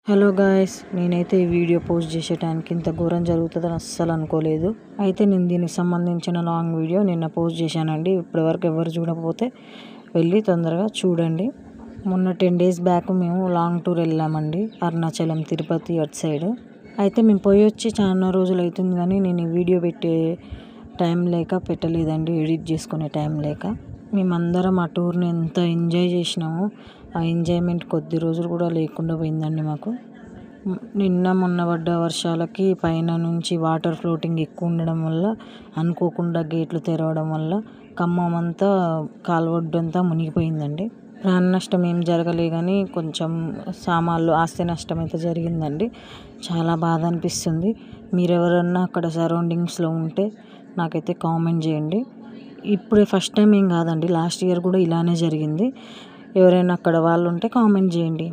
Hello guys, నేనైతే ఈ video post చేసేటానికి ఇంత ఘోరం జరుగుతుందని అస్సలు అనుకోలేదు. అయితే నేను దీనికి సంబంధించిన లాంగ్ వీడియో నిన్న పోస్ట్ చేశానండి. ఇప్పటివరకు ఎవరు చూడకపోతే వెళ్ళి తొందరగా చూడండి. మొన్న 10 days బ్యాక్ మేము లాంగ్ టూర్ వెళ్ళామండి, అరుణాచలం, తిరుపతి అటు సైడ్. అయితే మేము పోయి వచ్చి చాలా రోజులు అవుతుంది, కానీ నేను ఈ వీడియో పెట్టే టైం లేక పెట్టలేదండి, ఎడిట్ చేసుకునే టైం లేక. మేమందరం ఆ టూర్ని ఎంత ఎంజాయ్ చేసినామో ఆ ఎంజాయ్మెంట్ కొద్ది రోజులు కూడా లేకుండా పోయిందండి మాకు. నిన్న మొన్న పడ్డ వర్షాలకి పైన నుంచి వాటర్ ఫ్లోటింగ్ ఎక్కువ ఉండడం వల్ల, అనుకోకుండా గేట్లు తెరవడం వల్ల ఖమ్మం అంతా కాలువడ్డంతా మునిగిపోయిందండి. ప్రాణ నష్టం ఏం జరగలే, కానీ కొంచెం సామాన్లు ఆస్తి నష్టం అయితే జరిగిందండి. చాలా బాధ అనిపిస్తుంది. మీరు ఎవరన్నా అక్కడ సరౌండింగ్స్లో ఉంటే నాకైతే కామెంట్ చేయండి. ఇప్పుడే ఫస్ట్ టైం ఏం కాదండి, లాస్ట్ ఇయర్ కూడా ఇలానే జరిగింది. ఎవరైనా అక్కడ వాళ్ళు ఉంటే కామెంట్ చేయండి.